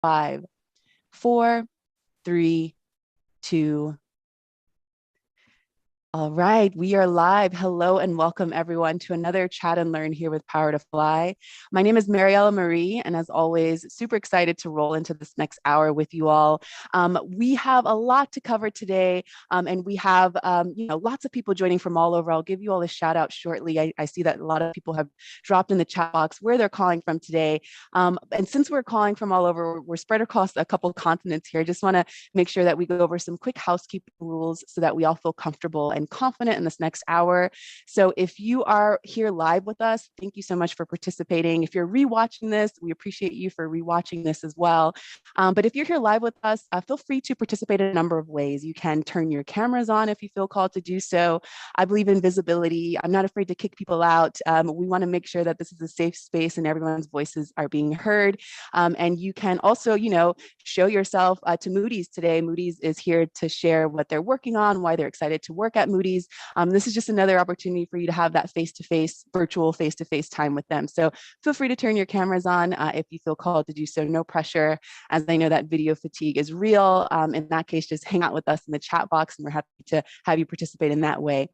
5, 4, 3, 2. All right, we are live. Hello and welcome everyone to another Chat and Learn here with Power to Fly. My name is Mariella Marie, and as always, super excited to roll into this next hour with you all. We have a lot to cover today, and we have lots of people joining from all over. I'll give you all a shout out shortly. I see that a lot of people have dropped in the chat box where they're calling from today. And since we're calling from all over, we're spread across a couple continents here. I just want to make sure that we go over some quick housekeeping rules so that we all feel comfortable and confident in this next hour. So if you are here live with us, thank you so much for participating. If you're rewatching this, we appreciate you for rewatching this as well. But if you're here live with us, feel free to participate in a number of ways. You can turn your cameras on if you feel called to do so. I believe in visibility. I'm not afraid to kick people out. We want to make sure that this is a safe space and everyone's voices are being heard. And you can also, show yourself to Moodys today. Moodys is here to share what they're working on, why they're excited to work at Moodys. This is just another opportunity for you to have that face-to-face, virtual face-to-face time with them. So feel free to turn your cameras on if you feel called to do so. No pressure, as I know that video fatigue is real. In that case, just hang out with us in the chat box, and we're happy to have you participate in that way.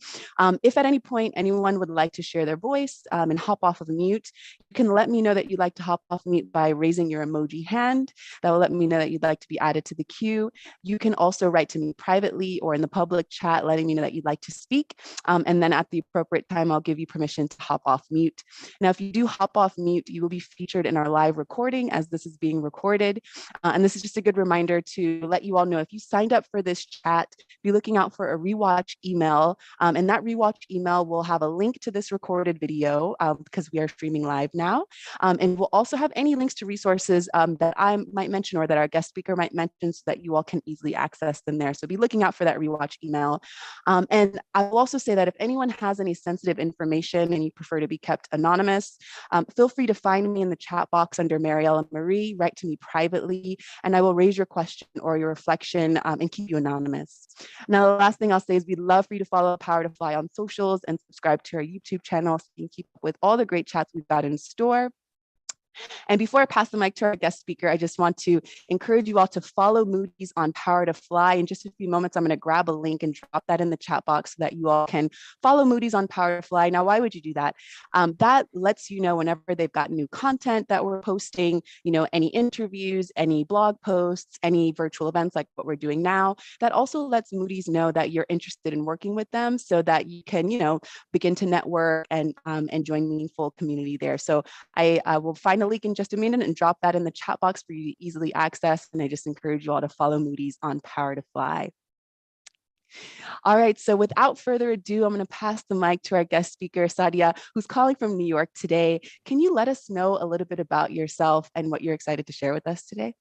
If at any point anyone would like to share their voice and hop off of mute, you can let me know that you'd like to hop off mute by raising your emoji hand. That will let me know that you'd like to be added to the queue. You can also write to me privately or in the public chat, letting me know that you'd like to speak. And then at the appropriate time, I'll give you permission to hop off mute. Now, if you do hop off mute, you will be featured in our live recording as this is being recorded. And this is just a good reminder to let you all know if you signed up for this chat, be looking out for a rewatch email. And that rewatch email will have a link to this recorded video because we are streaming live now. And we'll also have any links to resources that I might mention or that our guest speaker might mention so that you all can easily access them there. So be looking out for that rewatch email. And I will also say that if anyone has any sensitive information and you prefer to be kept anonymous, feel free to find me in the chat box under Mariella Marie, write to me privately, and I will raise your question or your reflection and keep you anonymous. Now, the last thing I'll say is we'd love for you to follow Power to Fly on socials and subscribe to our YouTube channel so you can keep up with all the great chats we've got in store. And before I pass the mic to our guest speaker, I just want to encourage you all to follow Moodys on Power to Fly. In just a few moments, I'm going to grab a link and drop that in the chat box so that you all can follow Moodys on Power to Fly. Now, why would you do that? That lets you know whenever they've got new content that we're posting, any interviews, any blog posts, any virtual events like what we're doing now. That also lets Moodys know that you're interested in working with them so that you can, begin to network and join meaningful community there. So I will find a link in just a minute and drop that in the chat box for you to easily access. And I just encourage you all to follow Moodys on Power to Fly. All right, so without further ado, I'm going to pass the mic to our guest speaker, Sadia, who's calling from New York today. Can you let us know a little bit about yourself and what you're excited to share with us today?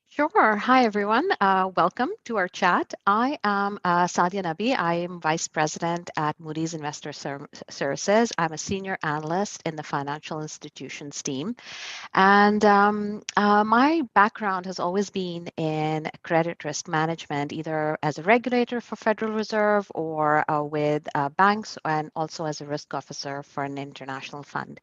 Sure. Hi, everyone. Welcome to our chat. I am Sadia Nabi. I am Vice President at Moody's Investor Services. I'm a Senior Analyst in the Financial Institutions team. And my background has always been in credit risk management, either as a regulator for Federal Reserve or with banks, and also as a risk officer for an international fund.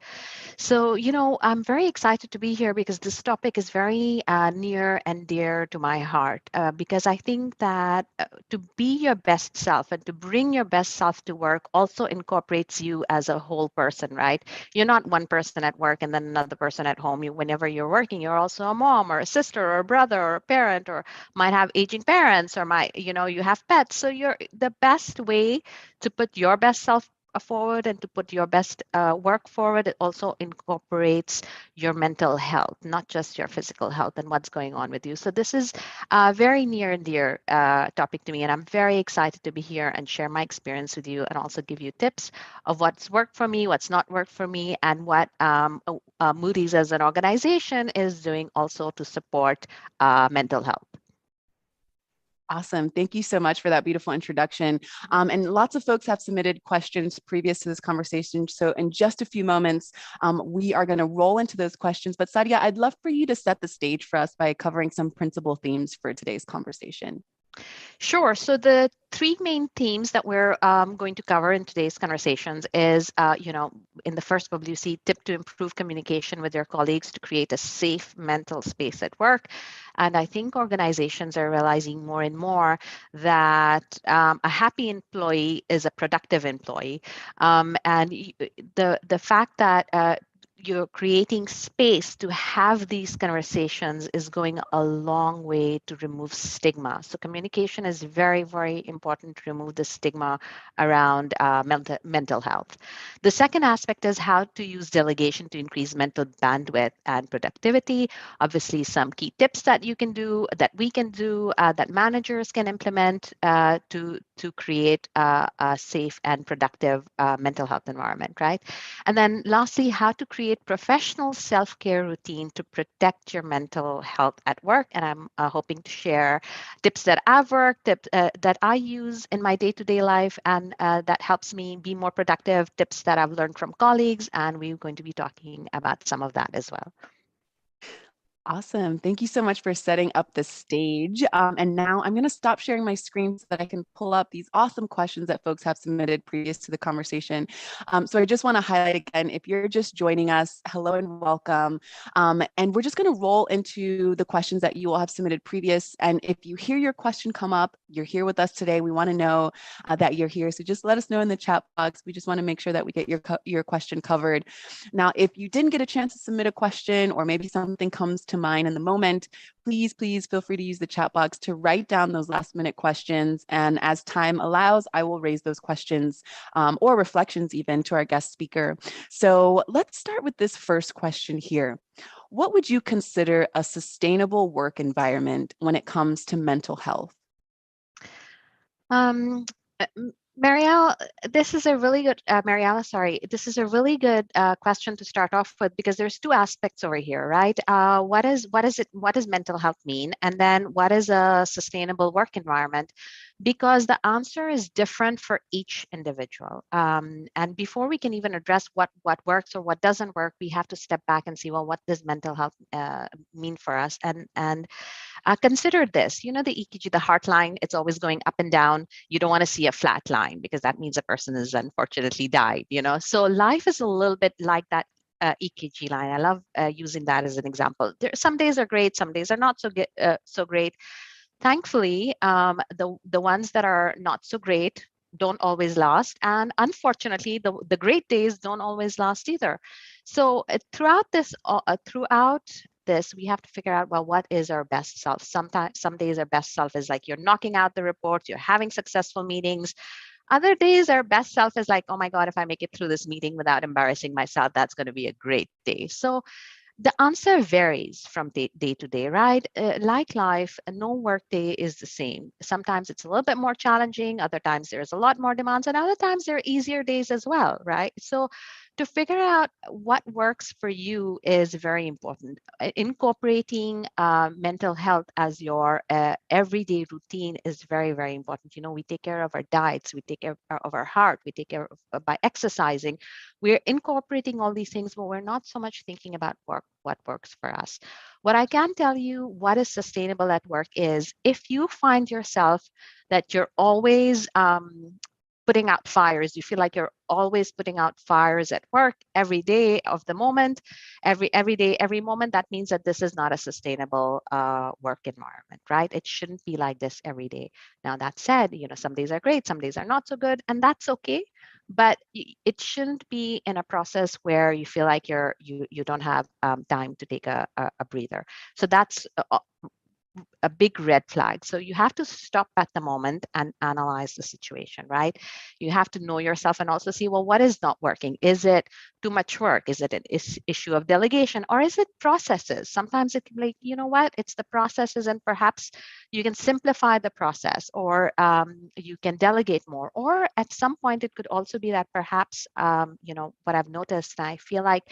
So, I'm very excited to be here because this topic is very near and dear to my heart because I think that to be your best self and to bring your best self to work also incorporates you as a whole person, right? You're not one person at work and then another person at home. Whenever you're working, you're also a mom or a sister or a brother or a parent, or might have aging parents, or you have pets. So the best way to put your best self forward and to put your best work forward, it also incorporates your mental health, not just your physical health and what's going on with you. So this is a very near and dear topic to me, and I'm very excited to be here and share my experience with you and also give you tips of what's worked for me, what's not worked for me, and what Moody's as an organization is doing also to support mental health. Awesome. Thank you so much for that beautiful introduction. And lots of folks have submitted questions previous to this conversation. So in just a few moments, we are going to roll into those questions. But Sadia, I'd love for you to set the stage for us by covering some principal themes for today's conversation. Sure. So the three main themes that we're going to cover in today's conversations is, in the first WC, tip to improve communication with your colleagues to create a safe mental space at work. And I think organizations are realizing more and more that a happy employee is a productive employee. And the fact that you're creating space to have these conversations is going a long way to remove stigma. So communication is very, very important to remove the stigma around mental health. The second aspect is how to use delegation to increase mental bandwidth and productivity. Obviously, some key tips that you can do, that we can do, that managers can implement to create a safe and productive mental health environment, right? And then lastly, how to create professional self-care routine to protect your mental health at work. And I'm hoping to share tips that I've worked, tips that I use in my day-to-day life, and that helps me be more productive, tips that I've learned from colleagues. And we're going to be talking about some of that as well. Awesome. Thank you so much for setting up the stage. And now I'm going to stop sharing my screen so that I can pull up these awesome questions that folks have submitted previous to the conversation. So I just want to highlight again, if you're just joining us, hello and welcome. And we're just going to roll into the questions that you all have submitted previous. And if you hear your question come up, you're here with us today. We want to know that you're here. So just let us know in the chat box. We just want to make sure that we get your question covered. Now, if you didn't get a chance to submit a question, or maybe something comes to mind in the moment, please feel free to use the chat box to write down those last minute questions. And as time allows, I will raise those questions or reflections even to our guest speaker. So let's start with this first question here. What would you consider a sustainable work environment when it comes to mental health? Um, uh, Marielle, this is a really good, Mariella, sorry, this is a really good question to start off with, because there's two aspects over here, right? What does mental health mean? And then what is a sustainable work environment? Because the answer is different for each individual. And before we can even address what works or what doesn't work, we have to step back and see, well, what does mental health mean for us? And consider this, the EKG, the heart line, it's always going up and down. You don't want to see a flat line because that means a person has unfortunately died. So life is a little bit like that EKG line. I love using that as an example. Some days are great, some days are not so great. Thankfully, the ones that are not so great don't always last, and unfortunately, the great days don't always last either. So throughout this, we have to figure out, well, what is our best self? Sometimes, some days our best self is like you're knocking out the reports, you're having successful meetings. Other days, our best self is like, oh my God, if I make it through this meeting without embarrassing myself, that's going to be a great day. So the answer varies from day to day, right? Like life, no work day is the same. Sometimes it's a little bit more challenging. Other times there's a lot more demands, and other times there are easier days as well, right? So to figure out what works for you is very important. Incorporating mental health as your everyday routine is very, very important. We take care of our diets, we take care of our heart, we take care of by exercising. We're incorporating all these things, but we're not so much thinking about what works for us. What I can tell you, what is sustainable at work is, if you find yourself that you're always putting out fires, you feel like you're always putting out fires at work every day of the moment, every day, every moment, that means that this is not a sustainable work environment, right? It shouldn't be like this every day. Now, that said, some days are great, some days are not so good, and that's okay. But it shouldn't be in a process where you feel like you don't have time to take a breather. So that's a big red flag. So you have to stop at the moment and analyze the situation, right? You have to know yourself and also see, well, what is not working? Is it too much work? Is it an issue of delegation, or is it processes? Sometimes it can be like, you know what, it's the processes, and perhaps you can simplify the process, or you can delegate more. Or at some point, it could also be that perhaps, what I've noticed, and I feel like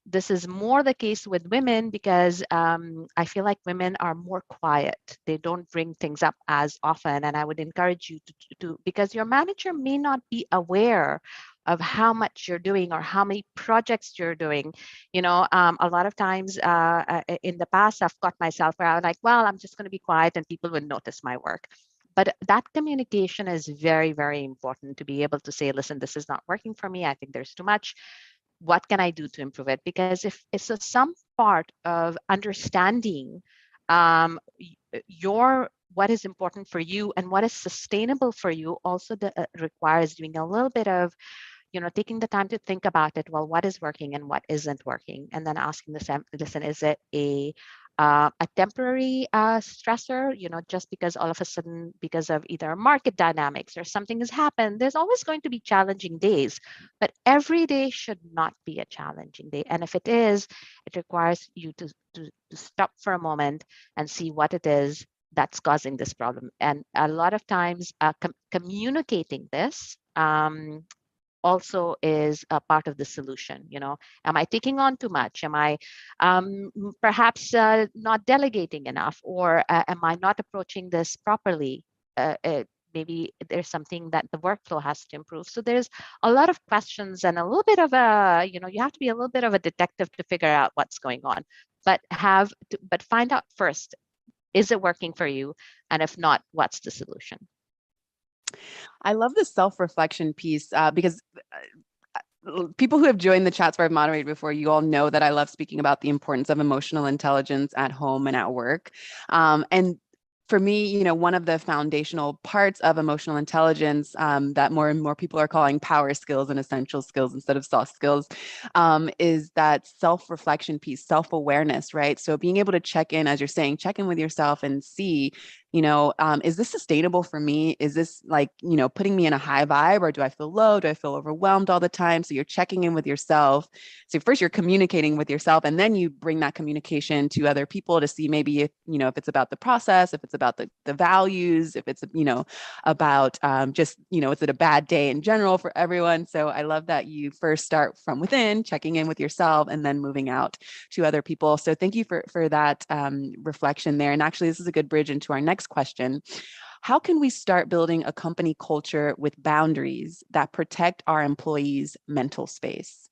this is more the case with women, because I feel like women are more quiet. They don't bring things up as often. And I would encourage you to because your manager may not be aware of how much you're doing or how many projects you're doing. A lot of times in the past, I've caught myself where I'm like, well, I'm just going to be quiet and people will notice my work. But that communication is very, very important to be able to say, listen, this is not working for me. I think there's too much. What can I do to improve it? Because if it's some part of understanding your what is important for you and what is sustainable for you also requires doing a little bit of taking the time to think about it. Well, what is working and what isn't working, and then asking the listen, is it a temporary stressor, just because all of a sudden, because of either market dynamics or something has happened, there's always going to be challenging days, but every day should not be a challenging day. And if it is, it requires you to stop for a moment and see what it is that's causing this problem. And a lot of times communicating this also is a part of the solution. Am I taking on too much? Am I perhaps not delegating enough? Or am I not approaching this properly? Maybe there's something that the workflow has to improve. So there's a lot of questions and a little bit of you have to be a little bit of a detective to figure out what's going on. But find out first, is it working for you? And if not, what's the solution? I love the self-reflection piece because people who have joined the chats where I've moderated before, you all know that I love speaking about the importance of emotional intelligence at home and at work. And for me, one of the foundational parts of emotional intelligence that more and more people are calling power skills and essential skills instead of soft skills is that self-reflection piece, self-awareness, right? So being able to check in, as you're saying, check in with yourself and see, is this sustainable for me? Is this putting me in a high vibe, or do I feel low? Do I feel overwhelmed all the time? So you're checking in with yourself. So first you're communicating with yourself, and then you bring that communication to other people to see maybe if it's about the process, if it's about the values, if it's, about just, is it a bad day in general for everyone? So I love that you first start from within, checking in with yourself, and then moving out to other people. So thank you for that reflection there. And actually, this is a good bridge into our next question. How can we start building a company culture with boundaries that protect our employees' mental space?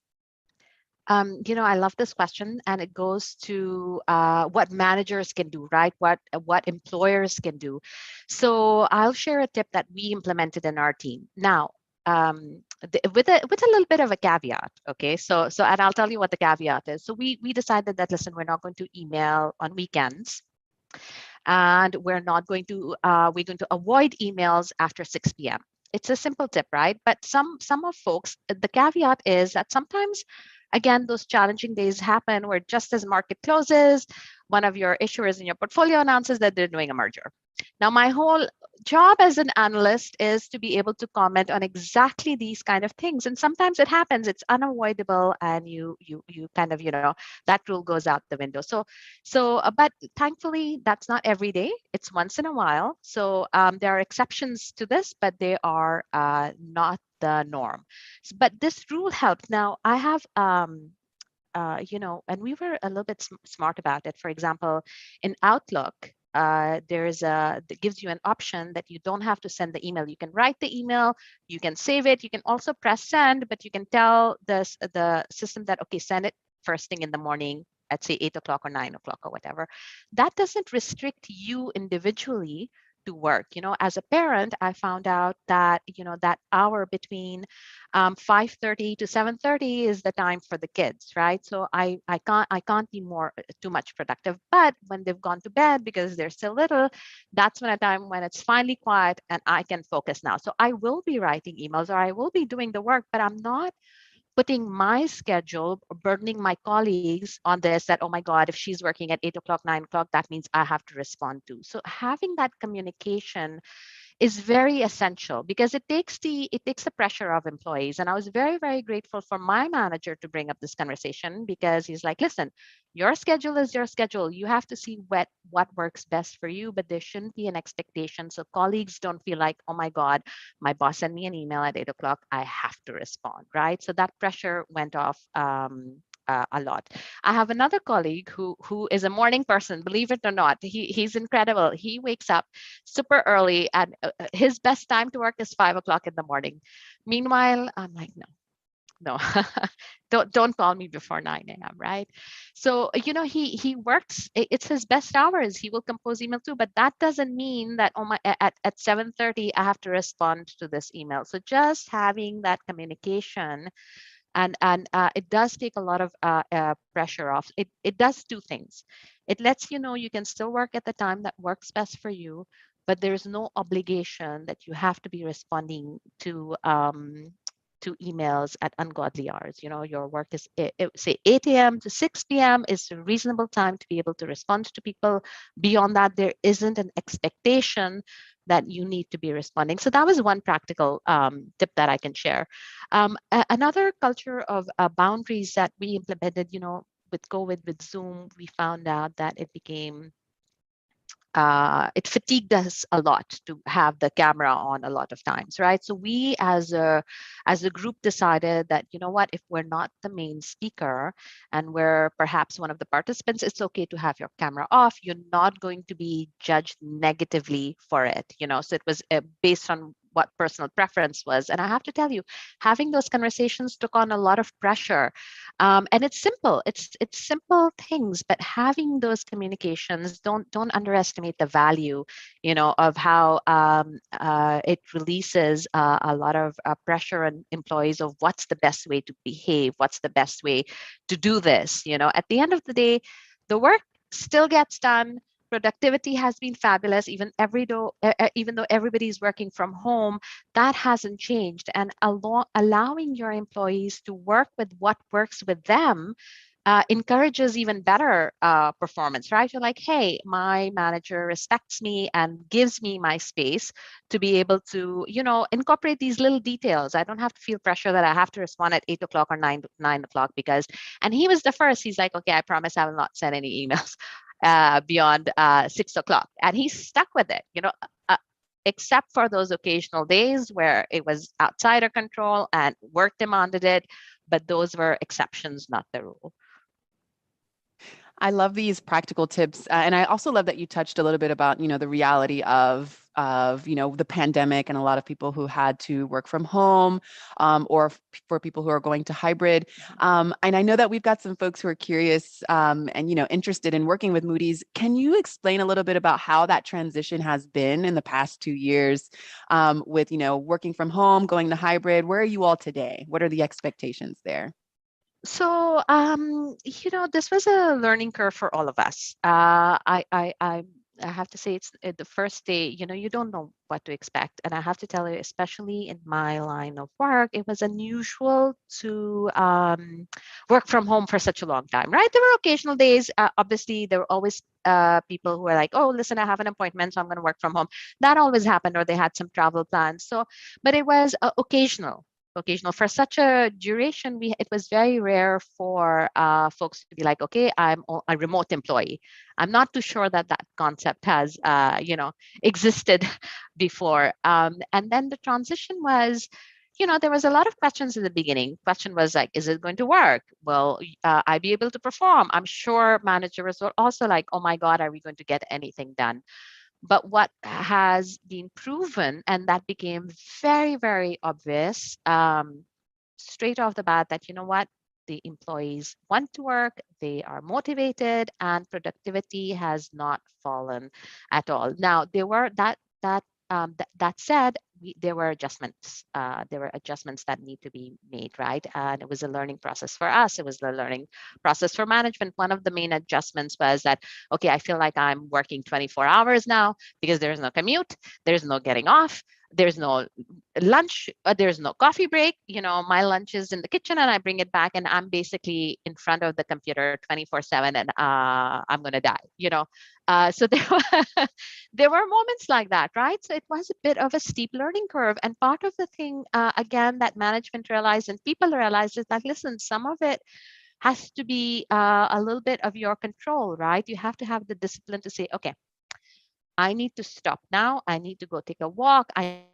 I love this question, and it goes to what managers can do, right? What employers can do. So I'll share a tip that we implemented in our team. Now, with a little bit of a caveat, okay? So and I'll tell you what the caveat is. So we decided that, listen, we're not going to email on weekends, and we're going to avoid emails after 6 p.m. It's a simple tip, right? But some of folks, the caveat is that sometimes, again, those challenging days happen where just as market closes, one of your issuers in your portfolio announces that they're doing a merger. Now, my whole job as an analyst is to be able to comment on exactly these kind of things. And sometimes it happens, it's unavoidable, and you kind of, that rule goes out the window. But thankfully, that's not every day. It's once in a while. So there are exceptions to this, but they are not the norm. But this rule helps. Now, I have, and we were a little bit smart about it. For example, in Outlook, that gives you an option that you don't have to send the email. You can write the email, you can save it, you can also press send, but you can tell the system that, okay, send it first thing in the morning at say 8 o'clock or 9 o'clock or whatever. That doesn't restrict you individually to work. As a parent, I found out that that hour between 5:30 to 7:30 is the time for the kids, right? So I can't be too much productive. But when they've gone to bed because they're still little, that's when a time when it's finally quiet and I can focus now. So I will be writing emails or I will be doing the work, but I'm not putting my schedule, burdening my colleagues on this, that, oh my God, if she's working at 8 o'clock, 9 o'clock, that means I have to respond to. So having that communication is very essential because it takes the pressure of employees. And I was very, very grateful for my manager to bring up this conversation, because he's like, listen, your schedule is your schedule. You have to see what works best for you, but there shouldn't be an expectation. So colleagues don't feel like, oh my God, my boss sent me an email at 8 o'clock, I have to respond, right? So that pressure went off a lot. I have another colleague who is a morning person, believe it or not. He's incredible. He wakes up super early, and his best time to work is 5 o'clock in the morning. Meanwhile, I'm like, no, no, don't call me before 9 a.m. Right? So he works. It's his best hours. He will compose email too, but that doesn't mean that at 7:30 I have to respond to this email. So just having that communication, and it does take a lot of pressure off. It does two things. It lets you know you can still work at the time that works best for you, but there's no obligation that you have to be responding to emails at ungodly hours. Your work is, say 8 a.m. to 6 p.m. is a reasonable time to be able to respond to people. Beyond that, there isn't an expectation that you need to be responding. So that was one practical tip that I can share. Another culture of boundaries that we implemented, with COVID, with Zoom, we found out that it fatigued us a lot to have the camera on a lot of times, right? So we as a group decided that, what, if we're not the main speaker and we're perhaps one of the participants, it's okay to have your camera off. You're not going to be judged negatively for it. So it was based on what personal preference was. And I have to tell you, having those conversations took on a lot of pressure. And it's simple. It's simple things, but having those communications, don't underestimate the value, of how it releases a lot of pressure on employees of what's the best way to behave, what's the best way to do this. At the end of the day, the work still gets done. Productivity has been fabulous, even though everybody's working from home. That hasn't changed. And allowing your employees to work with what works with them encourages even better performance, right? You're like, hey, my manager respects me and gives me my space to be able to, incorporate these little details. I don't have to feel pressure that I have to respond at 8 o'clock or 9 o'clock and he was the first. He's like, okay, I promise I will not send any emails beyond 6 o'clock. And he stuck with it, uh, except for those occasional days where it was outside our control and work demanded it. But those were exceptions, not the rule. I love these practical tips, and I also love that you touched a little bit about the reality of the pandemic and a lot of people who had to work from home, or for people who are going to hybrid. And I know that we've got some folks who are curious and interested in working with Moody's. Can you explain a little bit about how that transition has been in the past 2 years, with working from home, going to hybrid? Where are you all today? What are the expectations there? So, this was a learning curve for all of us. I have to say, it's the first day, you don't know what to expect. And I have to tell you, especially in my line of work, it was unusual to work from home for such a long time, right? There were occasional days. Obviously, there were always people who were like, oh, listen, I have an appointment, so I'm going to work from home. That always happened, or they had some travel plans. So, but it was occasional for such a duration. It was very rare for folks to be like, okay, I'm a remote employee. I'm not too sure that that concept has existed before. And then the transition was, there was a lot of questions in the beginning. Question was like, is it going to work? Will I be able to perform? I'm sure managers were also like, oh my God, are we going to get anything done? But what has been proven, and that became very, very obvious straight off the bat, that what, the employees want to work, they are motivated, and productivity has not fallen at all. Now, there were that said, there were adjustments. There were adjustments that need to be made, right? And it was a learning process for us. It was the learning process for management. One of the main adjustments was that, okay, I feel like I'm working 24 hours now because there's no commute, there's no getting off, there's no lunch, there's no coffee break. My lunch is in the kitchen and I bring it back, and I'm basically in front of the computer 24/7, and I'm going to die, so there were moments like that, right? So it was a bit of a steep learning curve. And part of the thing, again, that management realized and people realized is that, listen, some of it has to be a little bit of your control, right? You have to have the discipline to say, okay, I need to stop now. I need to go take a walk. I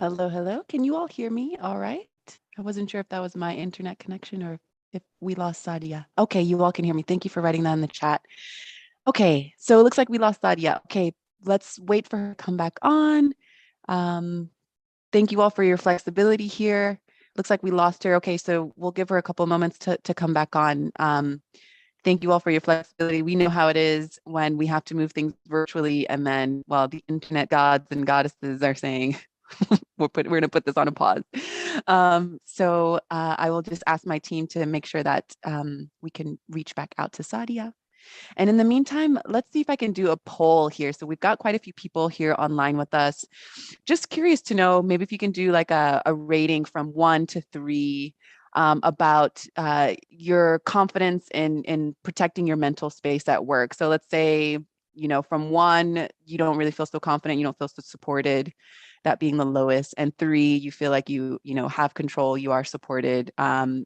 Hello, hello. Can you all hear me? All right. I wasn't sure if that was my internet connection or if we lost Sadia. Okay, you all can hear me. Thank you for writing that in the chat. Okay, so it looks like we lost Sadia. Okay, let's wait for her to come back on. Um, Thank you all for your flexibility here. Looks like we lost her. Okay, so we'll give her a couple moments to come back on. Thank you all for your flexibility. We know how it is when we have to move things virtually, and then, well, the internet gods and goddesses are saying, we're going to put this on a pause. I will just ask my team to make sure that we can reach back out to Sadia. And in the meantime, let's see if I can do a poll here. So we've got quite a few people here online with us. Just curious to know, maybe if you can do like a rating from 1 to 3 about your confidence in protecting your mental space at work. So let's say, from 1, you don't really feel so confident, you don't feel so supported, that being the lowest, and 3, you feel like you have control, you are supported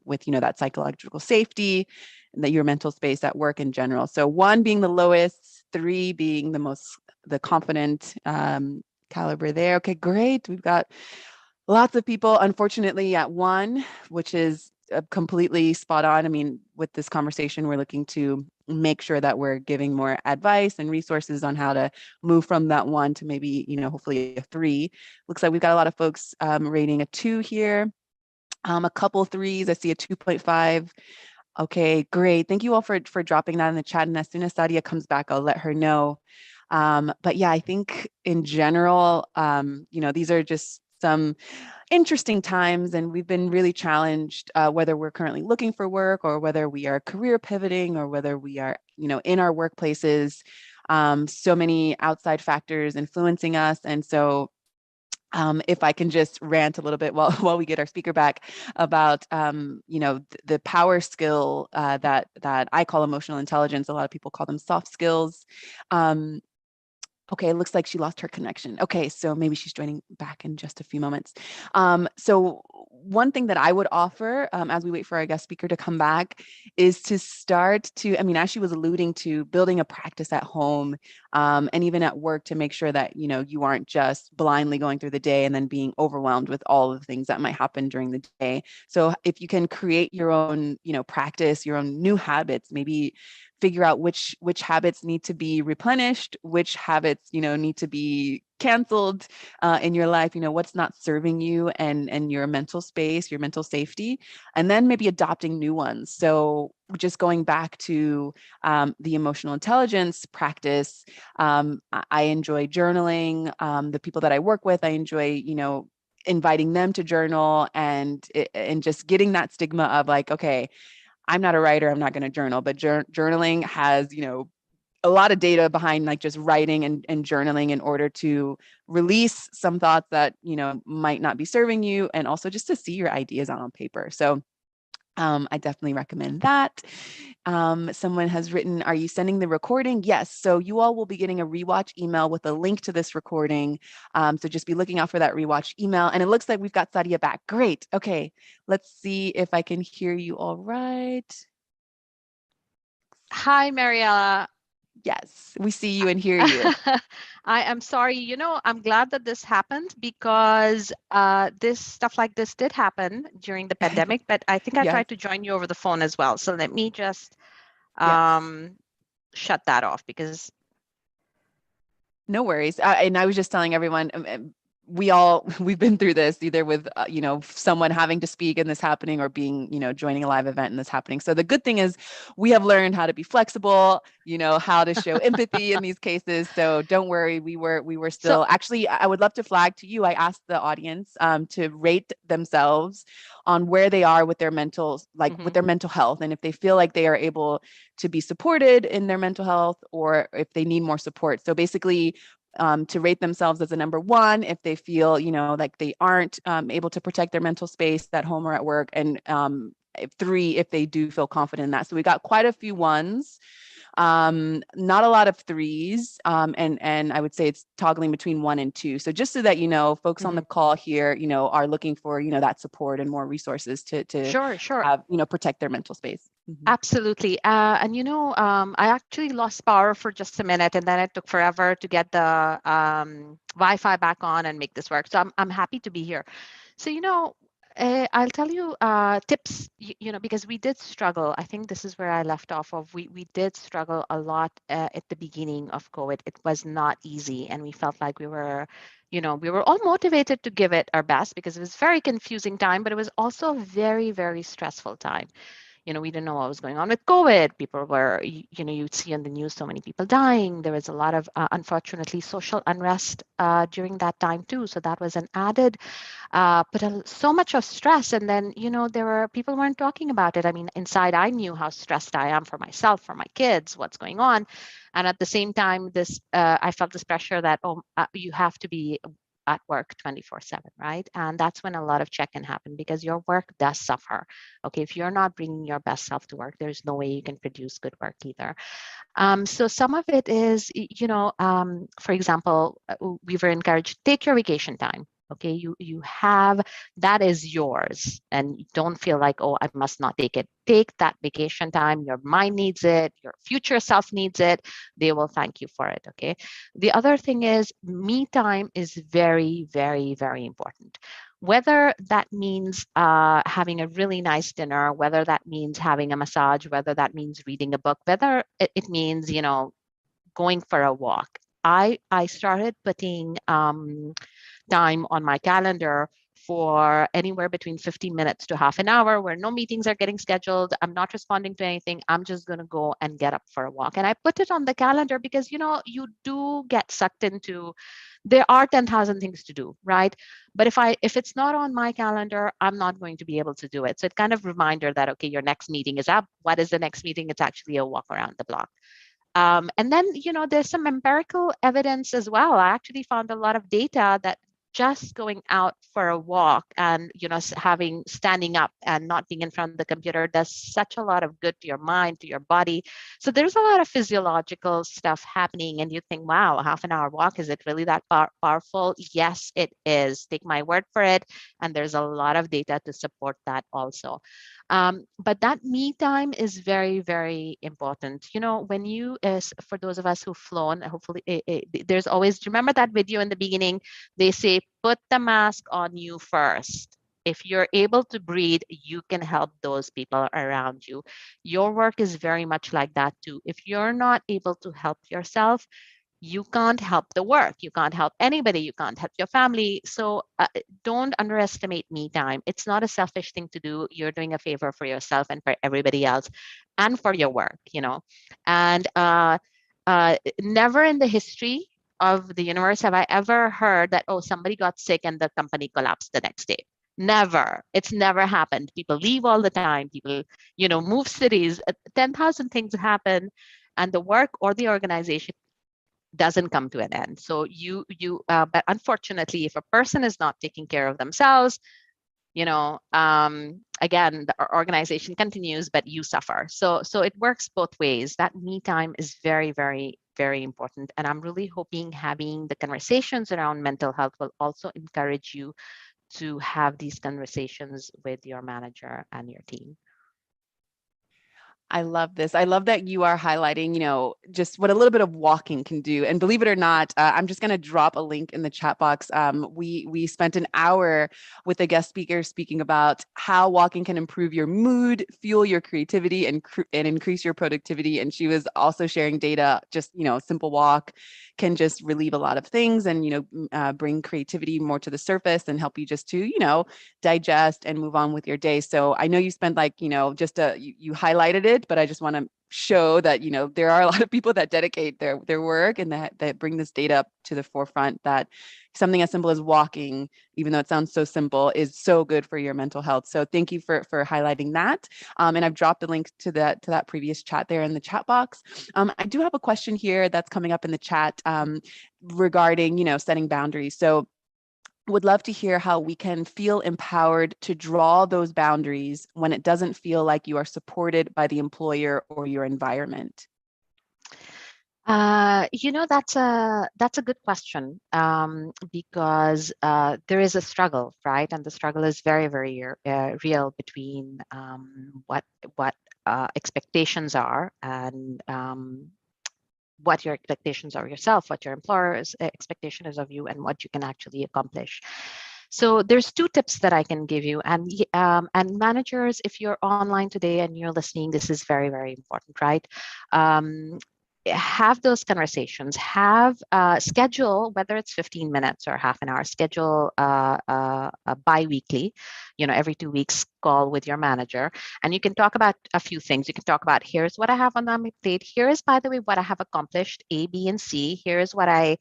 with, that psychological safety, and that your mental space at work in general. So 1 being the lowest, 3 being the confident caliber there. Okay, great. We've got lots of people, unfortunately, at 1, which is completely spot on. I mean, with this conversation, we're looking to make sure that we're giving more advice and resources on how to move from that 1 to maybe, hopefully a 3. Looks like we've got a lot of folks rating a 2 here. A couple 3s. I see a 2.5. Okay, great. Thank you all for dropping that in the chat. And as soon as Sadia comes back, I'll let her know. But yeah, I think in general, these are just some interesting times, and we've been really challenged, whether we're currently looking for work or whether we are career pivoting or whether we are, in our workplaces. So many outside factors influencing us. And so if I can just rant a little bit while we get our speaker back about, the power skill that I call emotional intelligence. A lot of people call them soft skills. Okay, it looks like she lost her connection. Okay, so maybe she's joining back in just a few moments. So one thing that I would offer as we wait for our guest speaker to come back is to start to, I mean, as she was alluding to, building a practice at home and even at work to make sure that, you aren't just blindly going through the day and then being overwhelmed with all of the things that might happen during the day. So if you can create your own, practice, your own new habits, maybe figure out which habits need to be replenished, which habits need to be canceled in your life, what's not serving you and your mental space, your mental safety, and then maybe adopting new ones. So just going back to the emotional intelligence practice, I enjoy journaling. The people that I work with, I enjoy inviting them to journal, and just getting that stigma of like, okay, I'm not a writer, I'm not going to journal, but journaling has, a lot of data behind like just writing and journaling in order to release some thoughts that, might not be serving you, and also just to see your ideas out on paper. So I definitely recommend that. Someone has written, are you sending the recording? Yes. So you all will be getting a rewatch email with a link to this recording. So just be looking out for that rewatch email. And it looks like we've got Sadia back. Great. Okay. Let's see if I can hear you all right. Hi, Mariella. Yes, we see you and hear you. I am sorry. I'm glad that this happened because this stuff like this did happen during the pandemic, but I think I Yes. tried to join you over the phone as well. So let me just Yes. shut that off because No worries. And I was just telling everyone, we've been through this either with, someone having to speak and this happening, or being, joining a live event and this happening. So the good thing is we have learned how to be flexible, how to show empathy in these cases. So don't worry. We were so still, actually, I would love to flag to you. I asked the audience to rate themselves on where they are with their mental, with their mental health. And if they feel like they are able to be supported in their mental health, or if they need more support. So basically, to rate themselves as a number 1 if they feel, like they aren't able to protect their mental space at home or at work, and 3 if they do feel confident in that. So we got quite a few 1s, not a lot of 3s, and I would say it's toggling between 1 and 2. So just so that folks on the call here, are looking for that support and more resources to sure. have protect their mental space. Mhm. Absolutely. And I actually lost power for just a minute, and then it took forever to get the Wi-Fi back on and make this work. So I'm happy to be here. So I'll tell you tips. Because we did struggle. I think this is where I left off of. We did struggle a lot at the beginning of COVID. It was not easy, and we felt like we were all motivated to give it our best because it was a very confusing time, but it was also a very, very stressful time. We didn't know what was going on with COVID. People were, you'd see on the news so many people dying. There was a lot of, unfortunately, social unrest during that time too. So that was an added, so much of stress. And then, people weren't talking about it. I mean, inside, I knew how stressed I am for myself, for my kids, what's going on. And at the same time, I felt this pressure that, you have to be at work 24/7, right? And that's when a lot of check-in happen because your work does suffer. Okay, if you're not bringing your best self to work, there's no way you can produce good work either. So some of it is, for example, we were encouraged, take your vacation time. Okay, you have, that is yours, and don't feel like, oh, I must not take it. Take that vacation time. Your mind needs it. Your future self needs it. They will thank you for it. Okay. The other thing is, me time is very, very, very important. Whether that means having a really nice dinner, whether that means having a massage, whether that means reading a book, whether it means, going for a walk. I started putting time on my calendar for anywhere between 15 minutes to half an hour where no meetings are getting scheduled. I'm not responding to anything. I'm just going to go and get up for a walk. And I put it on the calendar because, you do get sucked into, there are 10,000 things to do, right? But if it's not on my calendar, I'm not going to be able to do it. So it's kind of reminder that, okay, your next meeting is up. What is the next meeting? It's actually a walk around the block. And then, there's some empirical evidence as well. I actually found a lot of data that just going out for a walk and, standing up and not being in front of the computer does such a lot of good to your mind, to your body. So there's a lot of physiological stuff happening, and you think, wow, a half an hour walk, is it really that powerful? Yes, it is. Take my word for it. And there's a lot of data to support that also. But that me time is very, very important. When for those of us who've flown, hopefully there's always, remember that video in the beginning, they say, put the mask on you first. If you're able to breathe, you can help those people around you. Your work is very much like that too. If you're not able to help yourself, you can't help the work. You can't help anybody. You can't help your family. So don't underestimate me time. It's not a selfish thing to do. You're doing a favor for yourself and for everybody else and for your work. And never in the history of the universe have I ever heard that, oh, somebody got sick and the company collapsed the next day. Never. It's never happened. People leave all the time. People, move cities. 10,000 things happen, and the work or the organization doesn't come to an end. So but unfortunately, if a person is not taking care of themselves, again, the organization continues, but you suffer. So it works both ways. That me time is very, very, very important. And I'm really hoping having the conversations around mental health will also encourage you to have these conversations with your manager and your team. I love this. I love that you are highlighting, just what a little bit of walking can do. And believe it or not, I'm just going to drop a link in the chat box. We spent an hour with a guest speaker speaking about how walking can improve your mood, fuel your creativity, and increase your productivity. And she was also sharing data. Just simple walk can just relieve a lot of things, and bring creativity more to the surface and help you just to digest and move on with your day. So I know you spent you highlighted it, but I just want to show that there are a lot of people that dedicate their work and that bring this data up to the forefront, that something as simple as walking, even though it sounds so simple, is so good for your mental health. So thank you for highlighting that. And I've dropped a link to that previous chat there in the chat box. I do have a question here that's coming up in the chat regarding setting boundaries. So would love to hear how we can feel empowered to draw those boundaries when it doesn't feel like you are supported by the employer or your environment. That's a good question, because there is a struggle, right? And the struggle is very, very real between what expectations are, and what your expectations are of yourself, what your employer's expectation is of you, and what you can actually accomplish. So there's 2 tips that I can give you, and managers, if you're online today and you're listening, this is very, very important, right? Have those conversations, have schedule, whether it's 15 minutes or half an hour, schedule a bi-weekly, every 2 weeks call with your manager. And you can talk about a few things. You can talk about, here's what I have on my plate. Here is, by the way, what I have accomplished, A, B, and C. Here's what I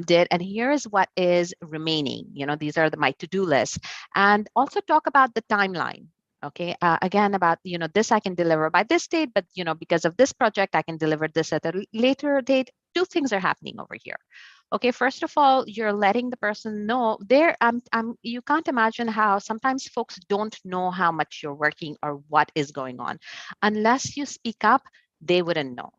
did. And here is what is remaining. These are my to-do list. And also talk about the timeline. Okay, again, about, this I can deliver by this date, but, because of this project, I can deliver this at a later date. 2 things are happening over here. Okay, first of all, you're letting the person know you can't imagine how sometimes folks don't know how much you're working or what is going on. Unless you speak up, they wouldn't know.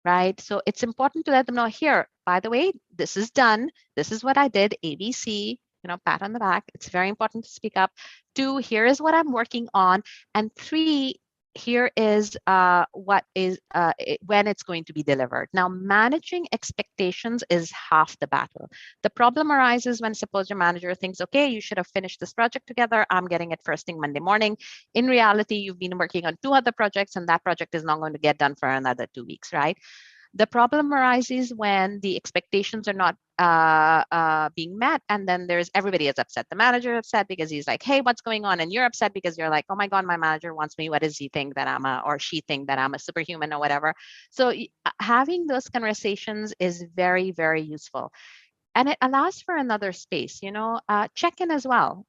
Right? So it's important to let them know, here, by the way, this is done. This is what I did, ABC, pat on the back. It's very important to speak up. 2, here is what I'm working on. And 3, here is when it's going to be delivered. Now, managing expectations is half the battle. The problem arises when, suppose your manager thinks, okay, you should have finished this project together. I'm getting it first thing Monday morning. In reality, you've been working on 2 other projects, and that project is not going to get done for another 2 weeks, right? The problem arises when the expectations are not being met, and then everybody is upset. The manager is upset because he's like, hey, what's going on? And you're upset because you're like, oh my God, my manager wants me. What does he think that or she think that I'm a superhuman or whatever? So having those conversations is very, very useful. And it allows for another space, check in as well.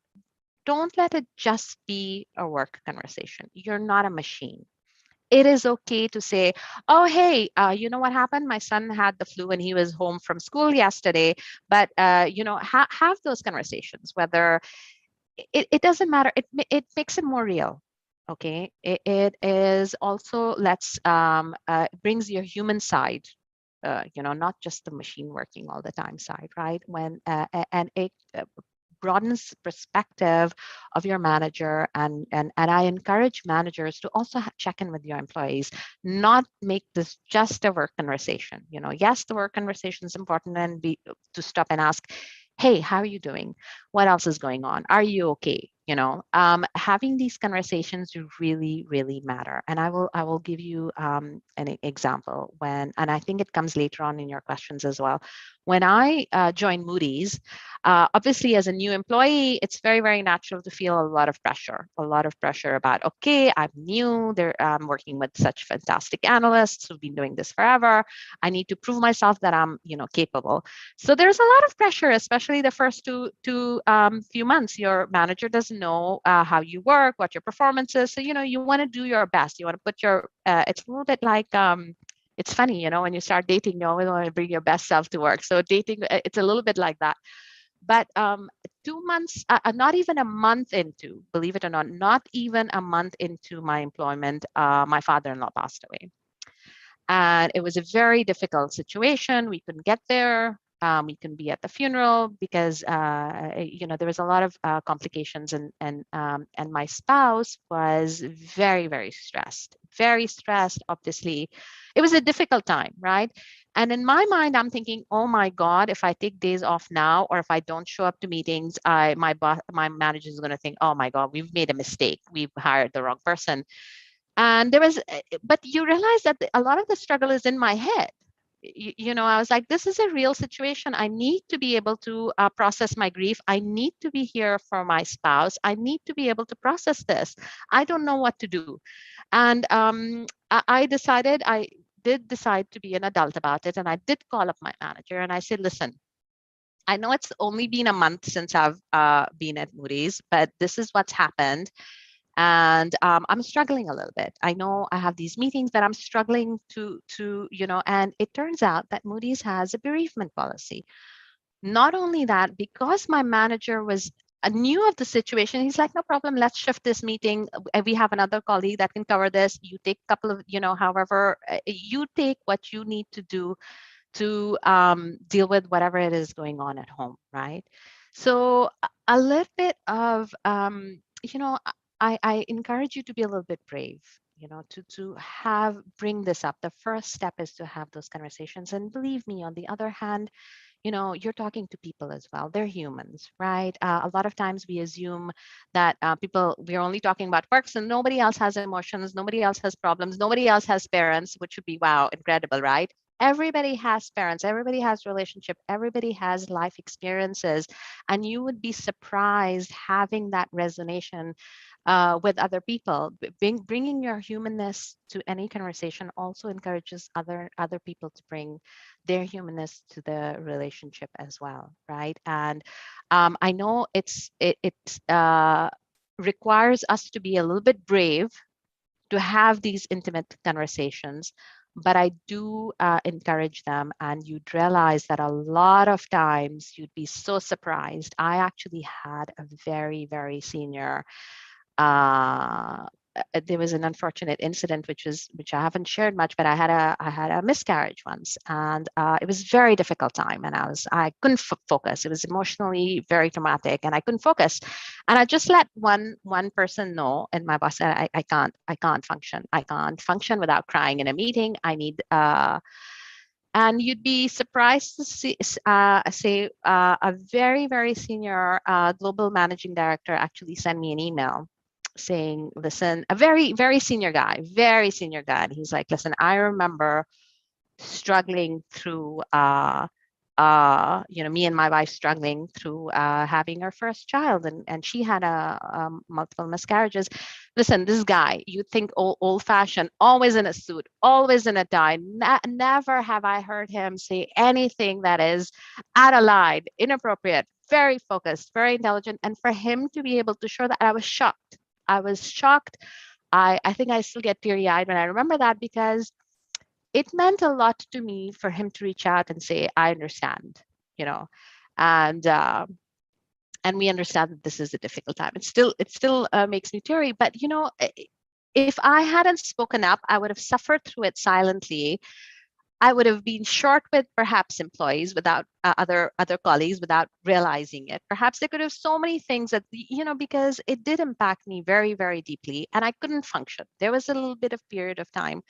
Don't let it just be a work conversation. You're not a machine. It is okay to say, oh, hey, you know what happened? My son had the flu and he was home from school yesterday. But, have those conversations, whether it doesn't matter. It makes it more real. Okay. It is also, brings your human side, not just the machine working all the time side, right? And it broadens perspective of your manager, and I encourage managers to also check in with your employees, not make this just a work conversation. Yes, the work conversation is important, and to stop and ask, hey, how are you doing? What else is going on? Are you okay? Having these conversations really, really matter. And I will give you an example and I think it comes later on in your questions as well. When I joined Moody's, obviously as a new employee, it's very, very natural to feel a lot of pressure about, okay, I'm new, I'm working with such fantastic analysts who've been doing this forever. I need to prove myself that I'm, capable. So there's a lot of pressure, especially the first two few months. Your manager doesn't know how you work, what your performance is. So, you want to do your best. You want to put it's a little bit like, it's funny, when you start dating, you always want to bring your best self to work. So dating, it's a little bit like that. But 2 months, not even a month into, believe it or not even a month into my employment, my father-in-law passed away. And it was a very difficult situation. We couldn't get there. We couldn't be at the funeral because there was a lot of complications, and my spouse was very, very stressed. Obviously, it was a difficult time, right? And in my mind, I'm thinking, oh my God, if I take days off now, or if I don't show up to meetings, my manager is going to think, oh my God, we've made a mistake. We've hired the wrong person. And but you realize that a lot of the struggle is in my head. I was like, this is a real situation. I need to be able to process my grief. I need to be here for my spouse. I need to be able to process this. I don't know what to do. And I did decide to be an adult about it. And I did call up my manager and I said, listen, I know it's only been a month since I've been at Moody's, but this is what's happened. And I'm struggling a little bit. I know I have these meetings, but I'm struggling to and it turns out that Moody's has a bereavement policy. Not only that, because my manager was knew of the situation, he's like, no problem, let's shift this meeting. We have another colleague that can cover this. You take a couple of, however, you take what you need to do to deal with whatever it is going on at home, right? So a little bit of, I encourage you to be a little bit brave. to bring this up. The first step is to have those conversations. And believe me, on the other hand, you're talking to people as well. They're humans, right? A lot of times we assume that we're only talking about works and nobody else has emotions, nobody else has problems, nobody else has parents, which would be, wow, incredible, right? Everybody has parents, everybody has relationship, everybody has life experiences, and you would be surprised having that resonation with other people. Bringing your humanness to any conversation also encourages other people to bring their humanness to the relationship as well, right? And I know it requires us to be a little bit brave to have these intimate conversations, but I do encourage them, and you'd realize that a lot of times you'd be so surprised. I actually had a very, very senior there was an unfortunate incident which I haven't shared much, but I had a miscarriage once, and it was a very difficult time, and I couldn't focus. It was emotionally very traumatic, and I couldn't focus. And I just let one person know, and my boss said, I can't function. I can't function without crying in a meeting. I need and you'd be surprised to say a very, very senior global managing director actually sent me an email saying, listen, a very, very senior guy, very senior guy. And he's like, listen, I remember struggling through me and my wife struggling through having our first child, and she had multiple miscarriages. Listen, this guy, you think old fashioned, always in a suit, always in a tie. Never have I heard him say anything that is out of line, inappropriate, very focused, very intelligent. And for him to be able to show that, I was shocked. I was shocked. I think I still get teary eyed when I remember that, because it meant a lot to me for him to reach out and say, I understand, you know, and we understand that this is a difficult time. It still makes me teary, but if I hadn't spoken up, I would have suffered through it silently. I would have been short with perhaps employees, without other colleagues, without realizing it. Perhaps there could have so many things that, because it did impact me very, very deeply, and I couldn't function. There was a little bit of period of time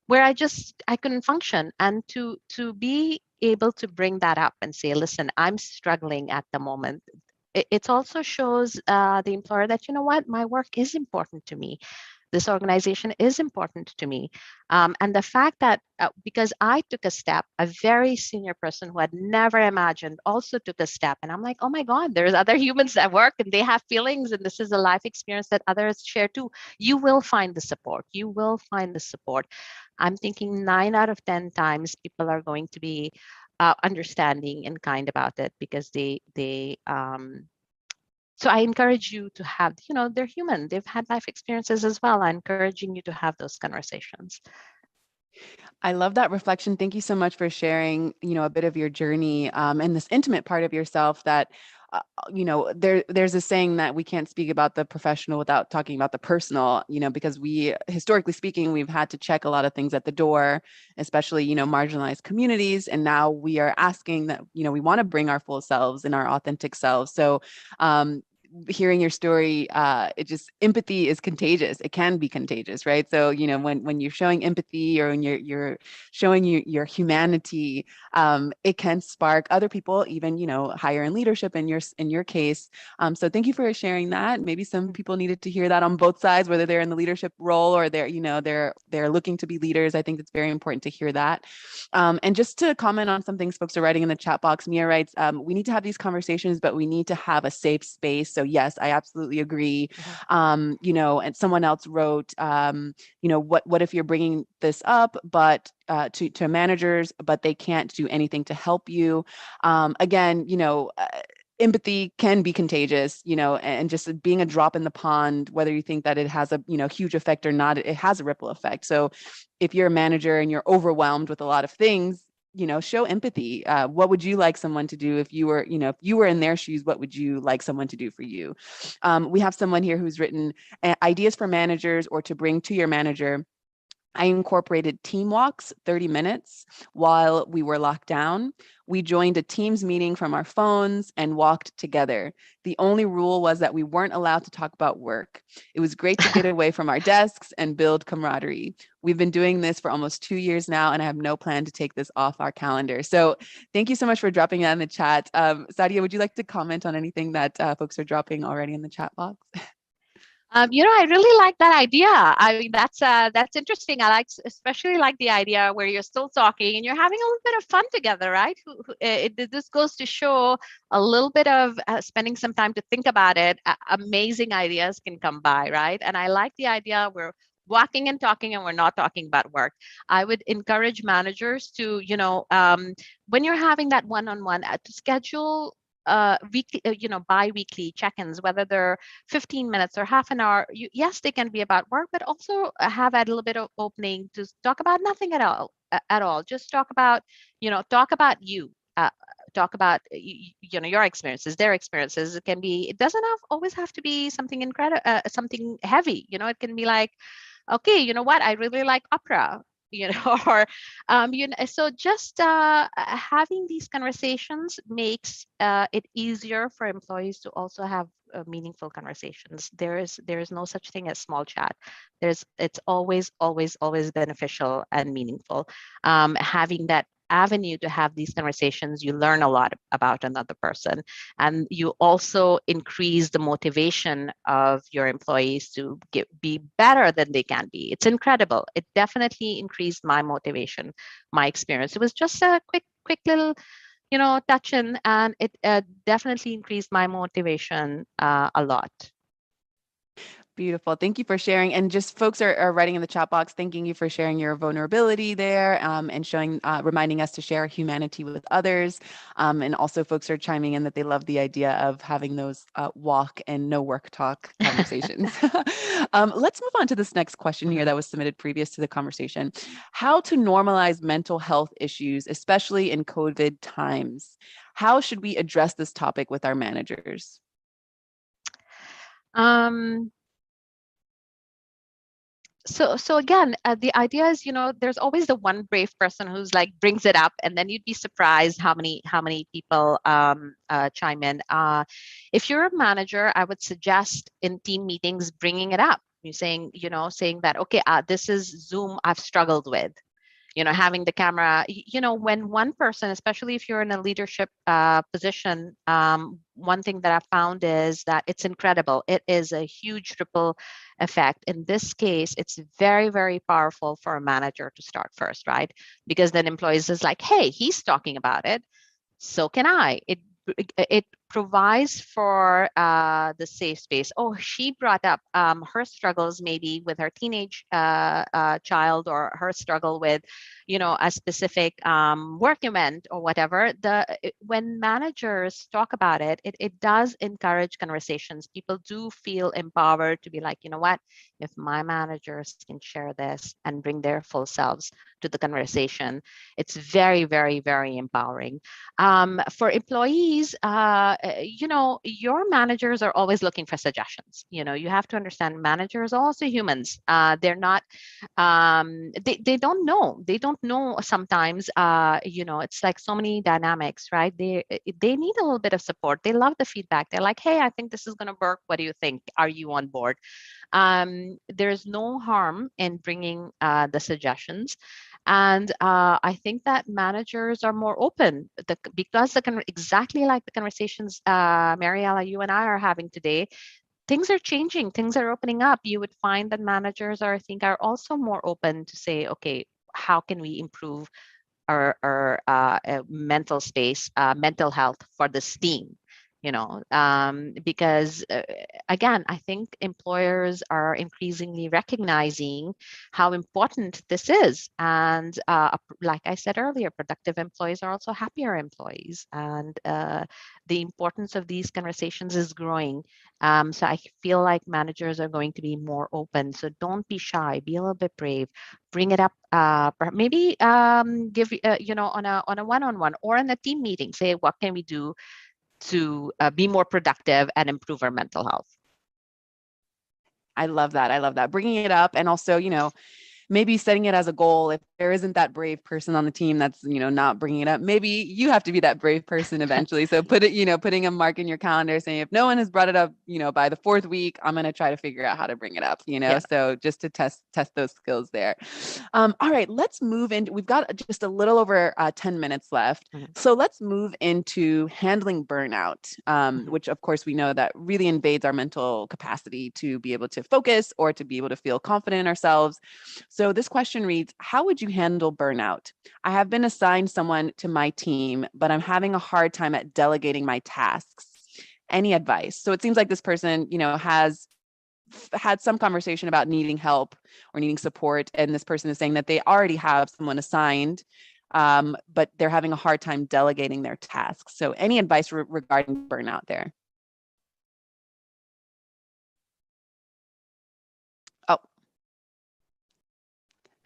where I couldn't function, and to be able to bring that up and say, listen, I'm struggling at the moment. It also shows the employer that, you know what, my work is important to me. This organization is important to me. And the fact that because I took a step, a very senior person who had never imagined also took a step. And I'm like, oh my God, there's other humans at work and they have feelings. And this is a life experience that others share too. You will find the support. You will find the support. I'm thinking 9 out of 10 times people are going to be understanding and kind about it, because so I encourage you to have, they're human. They've had life experiences as well. I'm encouraging you to have those conversations. I love that reflection. Thank you so much for sharing, a bit of your journey and this intimate part of yourself that, there's a saying that we can't speak about the professional without talking about the personal, because we, historically speaking, we've had to check a lot of things at the door, especially, marginalized communities. And now we are asking that, we want to bring our full selves and our authentic selves. So, hearing your story, it just, empathy is contagious. It can be contagious, right? So, when you're showing empathy, or when you're showing your humanity, it can spark other people, even, higher in leadership in your case. So thank you for sharing that. Maybe some people needed to hear that on both sides, whether they're in the leadership role or they're looking to be leaders. I think it's very important to hear that. And just to comment on some things folks are writing in the chat box, Mia writes, we need to have these conversations, but we need to have a safe space. So yes, I absolutely agree. And someone else wrote, what if you're bringing this up, but to managers, but they can't do anything to help you? Again, empathy can be contagious, and just being a drop in the pond, whether you think that it has a, huge effect or not, it has a ripple effect. So if you're a manager and you're overwhelmed with a lot of things, show empathy. What would you like someone to do if you were in their shoes? What would you like someone to do for you? We have someone here who's written ideas for managers or to bring to your manager. I incorporated team walks, 30 minutes while we were locked down. We joined a Teams meeting from our phones and walked together. The only rule was that we weren't allowed to talk about work. It was great to get away from our desks and build camaraderie. We've been doing this for almost 2 years now, and I have no plan to take this off our calendar. So thank you so much for dropping that in the chat. Sadia, would you like to comment on anything that folks are dropping already in the chat box? I really like that idea. I mean, that's interesting. I especially like the idea where you're still talking and you're having a little bit of fun together, right? This goes to show a little bit of spending some time to think about it. Amazing ideas can come by, right? And I like the idea we're walking and talking and we're not talking about work. I would encourage managers to, when you're having that one-on-one, to schedule weekly, bi-weekly check-ins, whether they're 15 minutes or half an hour. Yes, they can be about work, but also have a little bit of opening to talk about nothing at all. Just talk about, talk about you. Talk about your experiences, their experiences. It can be. It doesn't always have to be something incredible, something heavy. It can be like, okay, you know what? I really like opera. Or so just having these conversations makes it easier for employees to also have meaningful conversations. There is no such thing as small chat. It's always beneficial and meaningful. Having that avenue to have these conversations, you learn a lot about another person, and you also increase the motivation of your employees to be better than they can be. It's incredible. It definitely increased my motivation, my experience. It was just a quick little touch in, and it definitely increased my motivation a lot. Beautiful. Thank you for sharing. And just folks are writing in the chat box, thanking you for sharing your vulnerability there and showing, reminding us to share humanity with others. And also folks are chiming in that they love the idea of having those walk and no work talk conversations. Let's move on to this next question here that was submitted previous to the conversation. How to normalize mental health issues, especially in COVID times? How should we address this topic with our managers? So again, the idea is, there's always the one brave person who's like brings it up, and then you'd be surprised how many people chime in. If you're a manager, I would suggest in team meetings bringing it up. You're saying that, okay, this is Zoom I've struggled with. Having the camera, when one person, especially if you're in a leadership position, one thing that I found is that it's incredible. It is a huge ripple effect. In this case, it's very, very powerful for a manager to start first, right? Because then employees is like, hey, he's talking about it, so can I. It provides for the safe space. Oh, she brought up her struggles maybe with her teenage child, or her struggle with, a specific work event or whatever. When managers talk about it, it does encourage conversations. People do feel empowered to be like, you know what, if my managers can share this and bring their full selves to the conversation, it's very, very, very empowering. For employees, your managers are always looking for suggestions. You have to understand managers are also humans. They're not, they don't know. They don't know sometimes, it's like so many dynamics, right? They need a little bit of support. They love the feedback. They're like, hey, I think this is going to work. What do you think? Are you on board? There's no harm in bringing the suggestions. And I think that managers are more open because exactly like the conversations, Mariella, you and I are having today. Things are changing, things are opening up. You would find that managers I think are also more open to say, okay, how can we improve our mental space, mental health for this team? Because again, I think employers are increasingly recognizing how important this is. And like I said earlier, productive employees are also happier employees. And the importance of these conversations is growing. So I feel like managers are going to be more open. So don't be shy, be a little bit brave, bring it up, maybe give, on a one-on-one or in a team meeting, say, what can we do to be more productive and improve our mental health? I love that. I love that. Bringing it up. And also, maybe setting it as a goal. If there isn't that brave person on the team that's, not bringing it up, maybe you have to be that brave person eventually. So putting a mark in your calendar saying, if no one has brought it up, by the fourth week, I'm going to try to figure out how to bring it up, Yeah. so just to test those skills there. All right, let's move into, we've got just a little over 10 minutes left. Mhm. So let's move into handling burnout, which of course we know that really invades our mental capacity to be able to focus or to be able to feel confident in ourselves. So this question reads, how would you handle burnout? I have been assigned someone to my team, but I'm having a hard time at delegating my tasks. Any advice? So it seems like this person, has had some conversation about needing help or needing support, and this person is saying that they already have someone assigned, but they're having a hard time delegating their tasks. So any advice regarding burnout there? Oh,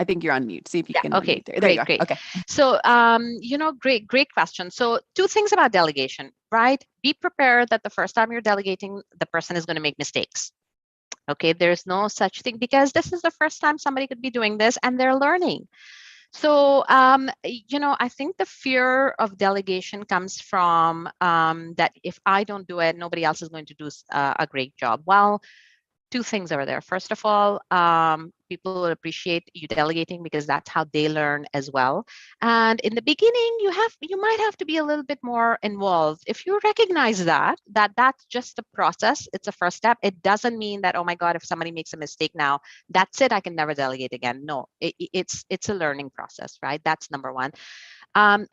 I think you're on mute. See if you Yeah. can Okay. unmute there. There you Great. are. Great. Okay. So, great question. So, two things about delegation, right? Be prepared that the first time you're delegating, the person is going to make mistakes. Okay. There's no such thing because this is the first time somebody could be doing this and they're learning. So, I think the fear of delegation comes from that if I don't do it, nobody else is going to do a great job. Well, two things are there. First of all, people will appreciate you delegating because that's how they learn as well. And in the beginning, you might have to be a little bit more involved. If you recognize that's just a process, it's a first step. It doesn't mean that, oh my God, if somebody makes a mistake now, that's it, I can never delegate again. No, it's a learning process, right? That's number one.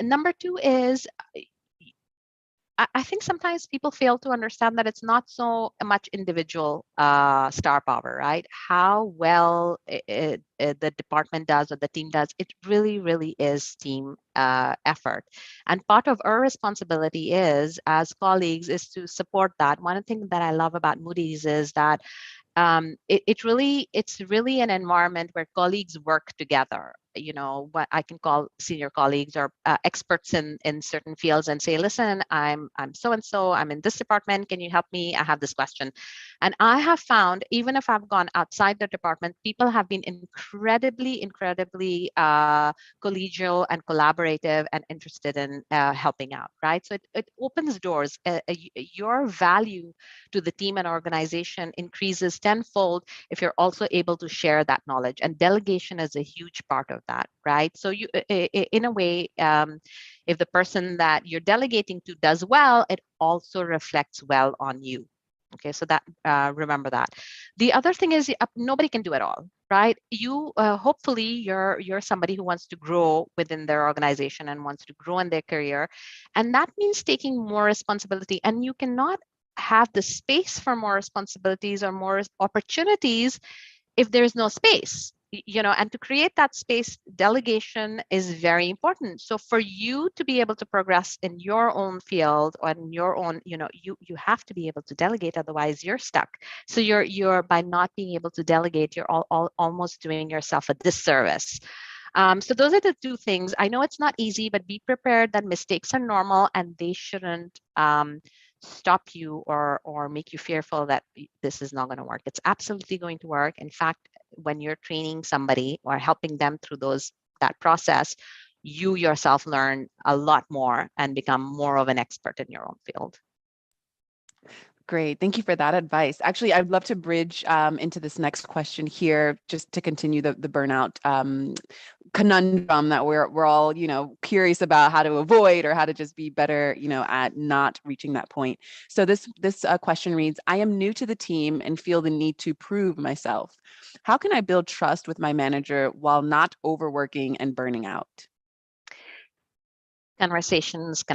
Number two is I think sometimes people fail to understand that it's not so much individual star power, right? How well the department does or the team does, it really, really is team effort. And part of our responsibility is, as colleagues, is to support that. One thing that I love about Moody's is that it's really an environment where colleagues work together. What I can call senior colleagues or experts in certain fields and say, listen, I'm so and so, I'm in this department, can you help me, I have this question. And I have found, even if I've gone outside the department, people have been incredibly collegial and collaborative and interested in helping out, right? So it opens doors. Your value to the team and organization increases tenfold if you're also able to share that knowledge. And delegation is a huge part of that, right? So you, in a way, if the person that you're delegating to does well, it also reflects well on you. Okay, so that remember that. The other thing is nobody can do it all, right? You hopefully you're somebody who wants to grow within their organization and wants to grow in their career, and that means taking more responsibility. And you cannot have the space for more responsibilities or more opportunities if there's no space. And to create that space, delegation is very important. So for you to be able to progress in your own field or in your own, you have to be able to delegate, otherwise you're stuck. So you're by not being able to delegate, you're almost doing yourself a disservice. So those are the two things. I know it's not easy, but be prepared that mistakes are normal and they shouldn't stop you or make you fearful that this is not going to work. It's absolutely going to work. In fact, when you're training somebody or helping them through that process, you yourself learn a lot more and become more of an expert in your own field. Great. Thank you for that advice. Actually, I'd love to bridge into this next question here, just to continue the burnout conundrum that we're all, curious about how to avoid or how to just be better, at not reaching that point. So this question reads, I am new to the team and feel the need to prove myself. How can I build trust with my manager while not overworking and burning out? Conversations.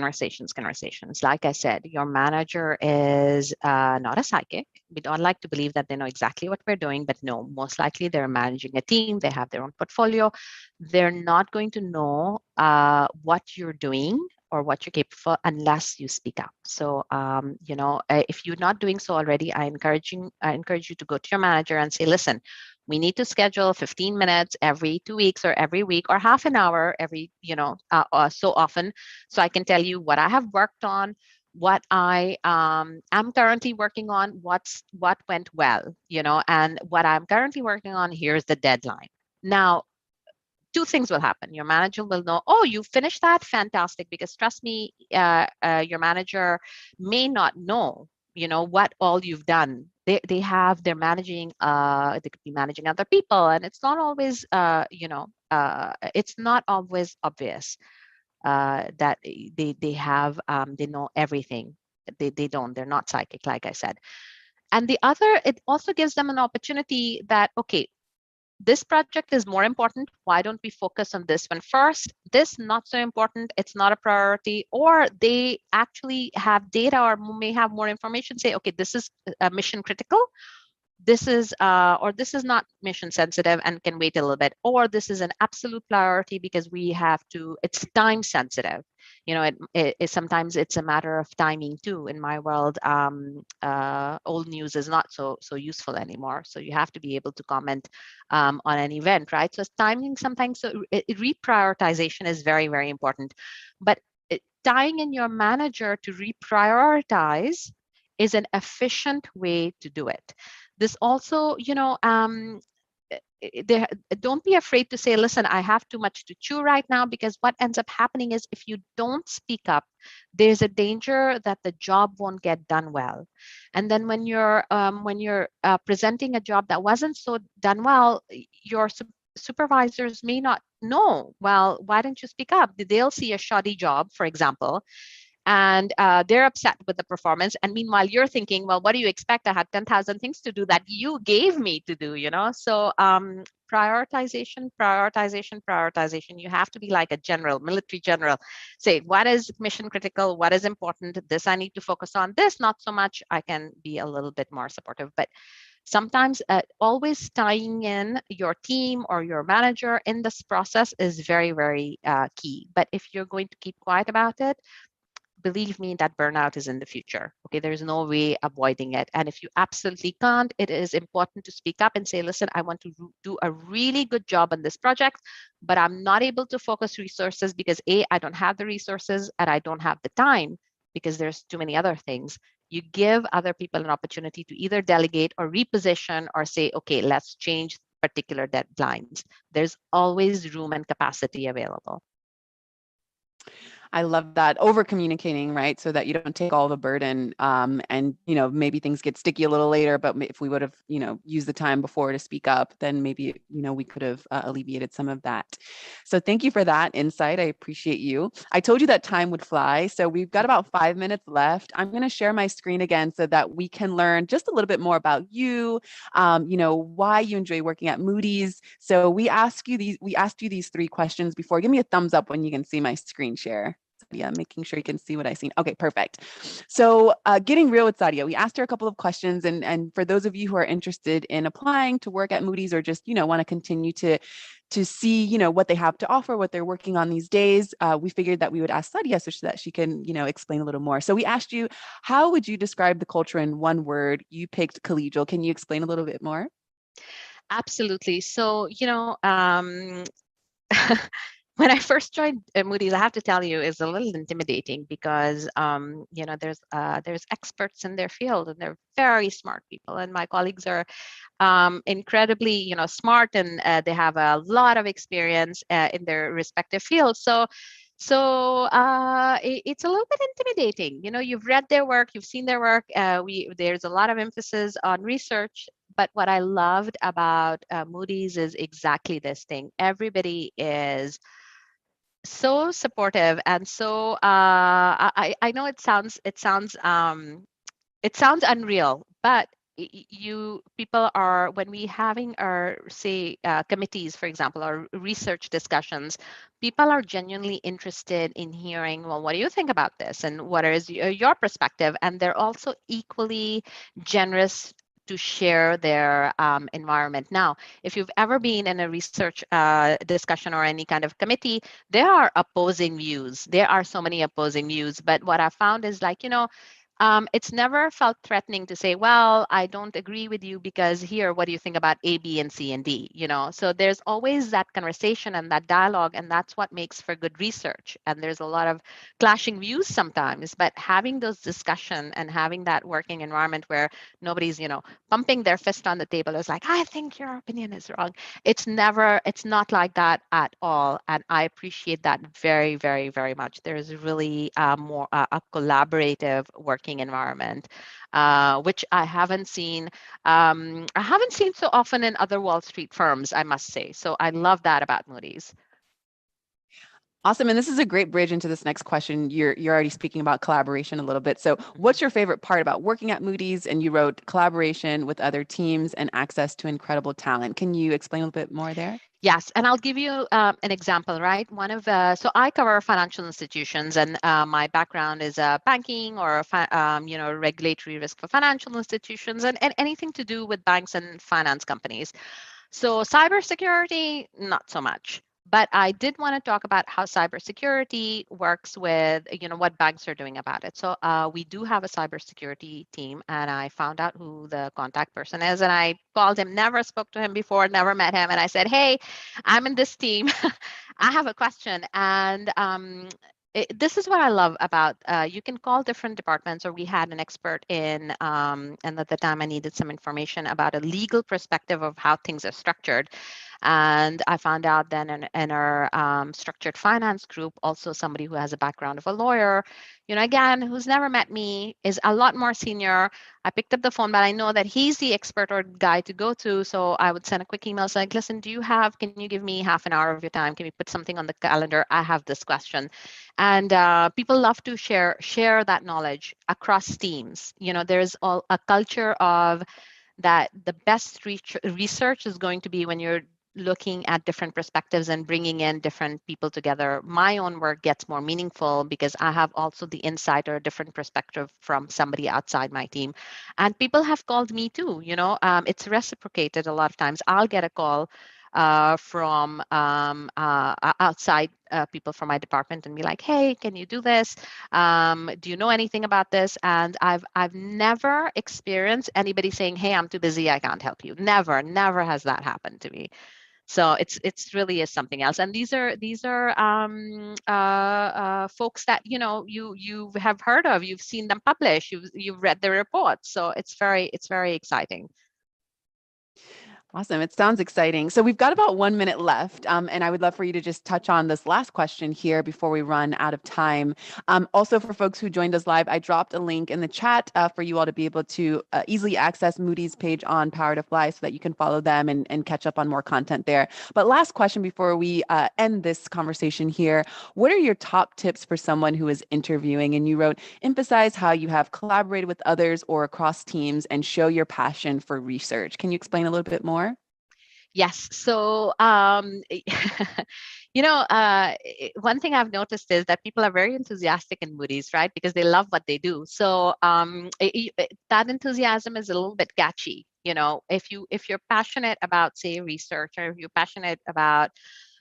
Like I said, your manager is not a psychic. We don't like to believe that they know exactly what we're doing, but no, most likely they're managing a team. They have their own portfolio. They're not going to know what you're doing or what you're capable of unless you speak up. So, if you're not doing so already, I encourage you to go to your manager and say, listen, we need to schedule 15 minutes every 2 weeks or every week or half an hour every, so often, so I can tell you what I have worked on, what I am currently working on, what went well, and what I'm currently working on, here's the deadline. Now, two things will happen. Your manager will know, oh, you finished that? Fantastic. Because trust me, your manager may not know, what all you've done. They're managing, they could be managing other people, and it's not always, it's not always obvious that they know everything. They don't. They're not psychic, like I said. And the other, it also gives them an opportunity that, okay, this project is more important. Why don't we focus on this one first? This not so important. It's not a priority. Or they actually have data or may have more information. Say, okay, this is mission critical. This is or this is not mission sensitive and can wait a little bit, or this is an absolute priority because we have to, it's time sensitive. Sometimes it's a matter of timing too. In my world, old news is not so useful anymore, so you have to be able to comment on an event, right? So timing sometimes, so reprioritization is very, very important. But tying in your manager to reprioritize is an efficient way to do it. This also, don't be afraid to say, listen, I have too much to chew right now, because what ends up happening is if you don't speak up, there's a danger that the job won't get done well. And then when you're presenting a job that wasn't so done well, your supervisors may not know, well, why didn't you speak up? They'll see a shoddy job, for example, and they're upset with the performance. And meanwhile, you're thinking, well, what do you expect? I had 10,000 things to do that you gave me to do, So prioritization, prioritization, prioritization. You have to be like a general, military general. Say, what is mission critical? What is important? This I need to focus on. This, not so much. I can be a little bit more supportive. But sometimes always tying in your team or your manager in this process is very, very key. But if you're going to keep quiet about it, believe me, that burnout is in the future. Okay, there's no way avoiding it. And if you absolutely can't, it is important to speak up and say, listen, I want to do a really good job on this project, but I'm not able to focus resources because A, I don't have the resources, and I don't have the time because there's too many other things. You give other people an opportunity to either delegate or reposition or say, okay, let's change particular deadlines. There's always room and capacity available. I love that. Over communicating, right? So that you don't take all the burden, and, maybe things get sticky a little later, but if we would have, used the time before to speak up, then maybe, we could have alleviated some of that. So thank you for that insight. I appreciate you. I told you that time would fly. So we've got about 5 minutes left. I'm going to share my screen again so that we can learn just a little bit more about you, why you enjoy working at Moody's. So we asked you these 3 questions before. Give me a thumbs up when you can see my screen share. Sadia, making sure you can see what I see. Okay, perfect. So getting real with Sadia, we asked her a couple of questions, and for those of you who are interested in applying to work at Moody's or just, want to continue to see, what they have to offer, what they're working on these days, we figured that we would ask Sadia so that she can, explain a little more. So we asked you, how would you describe the culture in one word? You picked collegial. Can you explain a little bit more? Absolutely. So, when I first joined Moody's, I have to tell you, is a little intimidating because there's experts in their field and they're very smart people, and my colleagues are incredibly smart, and they have a lot of experience in their respective fields. So it's a little bit intimidating. You've read their work, you've seen their work. There's a lot of emphasis on research. But what I loved about Moody's is exactly this thing. Everybody is so supportive, and so I know it sounds unreal, but you people are, when we having our say committees, for example, or research discussions, people are genuinely interested in hearing, well, what do you think about this, and what is your perspective? And they're also equally generous to share their environment. Now, if you've ever been in a research discussion or any kind of committee, there are opposing views. There are so many opposing views. But what I found is, like, It's never felt threatening to say, well, I don't agree with you because here, what do you think about A, B, and C, and D? So there's always that conversation and that dialogue, and that's what makes for good research. And there's a lot of clashing views sometimes, but having those discussion and having that working environment where nobody's, pumping their fist on the table is like, I think your opinion is wrong. It's not like that at all. And I appreciate that very, very, very much. There's really more a collaborative working environment, which I haven't seen. I haven't seen so often in other Wall Street firms, I must say. So I love that about Moody's. Awesome. And this is a great bridge into this next question. You're already speaking about collaboration a little bit. So what's your favorite part about working at Moody's? And you wrote collaboration with other teams and access to incredible talent. Can you explain a little bit more there? Yes, and I'll give you an example, right? So I cover financial institutions, and my background is banking or regulatory risk for financial institutions, and anything to do with banks and finance companies. So cybersecurity, not so much. But I did want to talk about how cybersecurity works with, what banks are doing about it. So we do have a cybersecurity team, and I found out who the contact person is, and I called him, never spoke to him before, never met him, and I said, hey, I'm in this team. I have a question. And this is what I love about you can call different departments, or we had an expert in, and at the time I needed some information about a legal perspective of how things are structured. And I found out then in our structured finance group, also somebody who has a background of a lawyer, again, who's never met me, is a lot more senior. I picked up the phone, but I know that he's the expert or guy to go to. So I would send a quick email saying, listen, can you give me half an hour of your time? Can we put something on the calendar? I have this question. And people love to share that knowledge across teams. There's a culture of that the best research is going to be when you're looking at different perspectives and bringing in different people together. My own work gets more meaningful because I have also the insight or a different perspective from somebody outside my team. And people have called me too, it's reciprocated a lot of times. I'll get a call from outside people from my department and be like, hey, can you do this? Do you know anything about this? And I've never experienced anybody saying, hey, I'm too busy, I can't help you. Never has that happened to me. So it's really is something else. And these are folks that you have heard of, you've seen them publish, you've read their reports. So it's very exciting. Awesome. It sounds exciting. So we've got about 1 minute left, and I would love for you to just touch on this last question here before we run out of time. Also, for folks who joined us live, I dropped a link in the chat for you all to be able to easily access Moody's page on Power to Fly so that you can follow them and catch up on more content there. But last question before we end this conversation here, what are your top tips for someone who is interviewing? And you wrote, emphasize how you have collaborated with others or across teams and show your passion for research. Can you explain a little bit more? Yes. So, one thing I've noticed is that people are very enthusiastic in Moody's, right? Because they love what they do. So that enthusiasm is a little bit catchy. If you're passionate about, say, research, or if you're passionate about,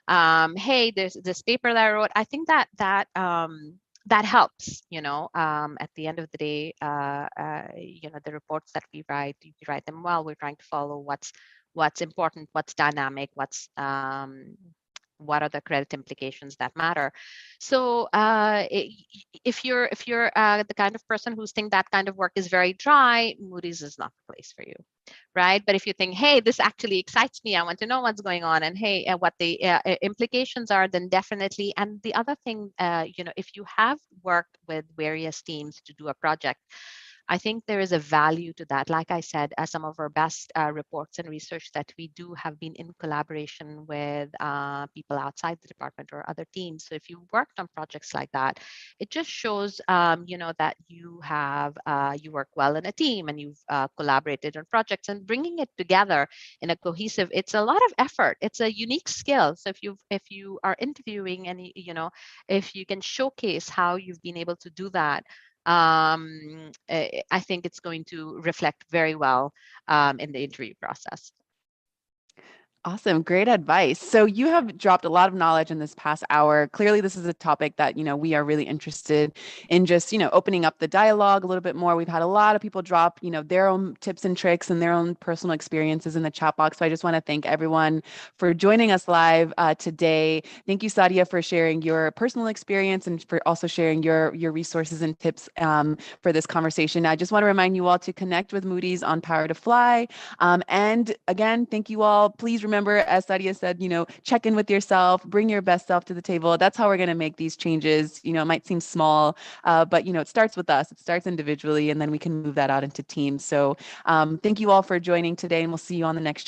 hey, there's this paper that I wrote, I think that helps. At the end of the day, the reports that we write them well. We're trying to follow what's important, what's dynamic, what are the credit implications that matter. So if you're the kind of person who's think that kind of work is very dry, Moody's is not the place for you, right? But if you think, hey, this actually excites me, I want to know what's going on, and hey, what the implications are, then definitely. And the other thing, if you have worked with various teams to do a project, I think there is a value to that. Like I said, some of our best reports and research that we do have been in collaboration with people outside the department or other teams. So if you worked on projects like that, it just shows, that you work well in a team, and you've collaborated on projects, and bringing it together in a cohesive. It's a lot of effort. It's a unique skill. So if you are interviewing, and if you can showcase how you've been able to do that, I think it's going to reflect very well in the interview process. Awesome. Great advice. So you have dropped a lot of knowledge in this past hour. Clearly, this is a topic that, we are really interested in just, opening up the dialogue a little bit more. We've had a lot of people drop, their own tips and tricks and their own personal experiences in the chat box. So I just want to thank everyone for joining us live today. Thank you, Sadia, for sharing your personal experience and for also sharing your resources and tips for this conversation. I just want to remind you all to connect with Moody's on Power to Fly. And again, thank you all. Please remember, as Sadia said, check in with yourself, bring your best self to the table. That's how we're going to make these changes. It might seem small, but it starts with us. It starts individually, and then we can move that out into teams. So thank you all for joining today, and we'll see you on the next